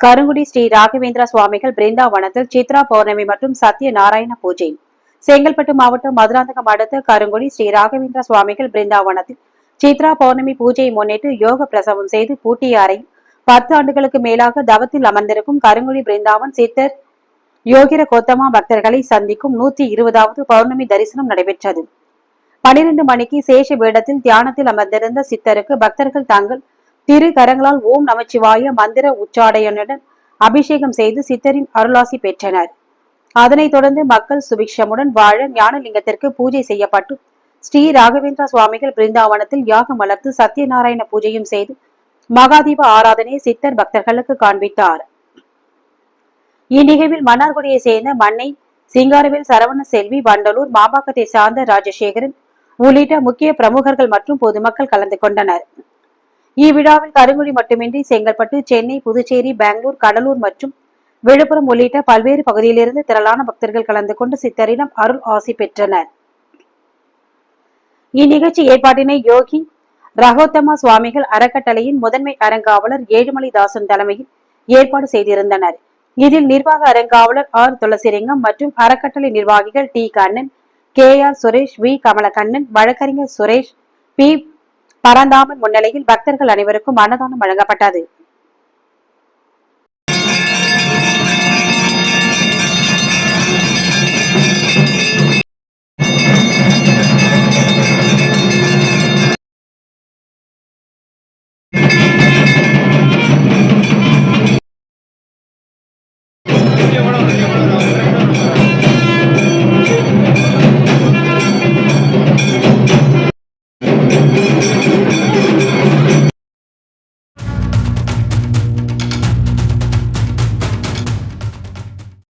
கருங்குடி ஸ்ரீ ராகவேந்திர சுவாமிகள் பிருந்தாவனத்தில் சித்ரா பௌர்ணமி மற்றும் சத்ய நாராயண பூஜை. செங்கல்பட்டு மாவட்டம் மதுராந்தகம் அடுத்த கருங்குடி ஸ்ரீ ராகவேந்திர சுவாமிகள் பிருந்தாவனத்தில் சித்ரா பௌர்ணமி பூஜையை முன்னிட்டு யோக பிரசவம் செய்து பூட்டிய அறை 10 ஆண்டுகளுக்கு மேலாக தவத்தில் அமர்ந்திருக்கும் கருங்குடி பிருந்தாவன் சித்தர் யோகிர கோத்தமா பக்தர்களை சந்திக்கும் 120வது பௌர்ணமி தரிசனம் நடைபெற்றது. 12 மணிக்கு சேஷ வேடத்தில் தியானத்தில் அமர்ந்திருந்த சித்தருக்கு பக்தர்கள் தாங்கள் திரு கரங்களால் ஓம் நமச்சிவாய மந்திர உச்சாடையுடன் அபிஷேகம் செய்து சித்தரின் அருளாசி பெற்றனர். அதனைத் தொடர்ந்து மக்கள் சுபிக்ஷமுடன் வாழ ஞானலிங்கத்திற்கு பூஜை செய்யப்பட்டு ஸ்ரீ ராகவேந்திர சுவாமிகள் பிருந்தாவனத்தில் யாகம் வளர்த்து சத்யநாராயண பூஜையும் செய்து மகாதீப ஆராதனை சித்தர் பக்தர்களுக்கு காண்பித்தார். இந்நிகழ்வில் மன்னார்குடியை சேர்ந்த மன்னை சிங்காரவேல், சரவண செல்வி, வண்டலூர் மாம்பாக்கத்தை சார்ந்த ராஜசேகரன் உள்ளிட்ட முக்கிய பிரமுகர்கள் மற்றும் பொதுமக்கள் கலந்து கொண்டனர். இவ்விழாவில் கருங்குடி மட்டுமின்றி செங்கல்பட்டு, சென்னை, புதுச்சேரி, பெங்களூர், கடலூர் மற்றும் விழுப்புரம் உள்ளிட்ட பல்வேறு பகுதியிலிருந்து திரளான பக்தர்கள் கலந்து கொண்டு சித்தரிடம் அருள் ஆசி பெற்றனர். இந்நிகழ்ச்சி ஏற்பாட்டினை யோகி ரகோத்தமா சுவாமிகள் அறக்கட்டளையின் முதன்மை அறங்காவலர் ஏழுமலைதாசன் தலைமையில் ஏற்பாடு செய்திருந்தனர். இதில் நிர்வாக அறங்காவலர் ஆர் துளசிலிங்கம் மற்றும் அறக்கட்டளை நிர்வாகிகள் T Kannan, K R Suresh, V Kamalakannan, வழக்கறிஞர் சுரேஷ், பி பரந்தாமன் முன்னிலையில் பக்தர்கள் அனைவருக்கும் அன்னதானம் வழங்கப்பட்டது.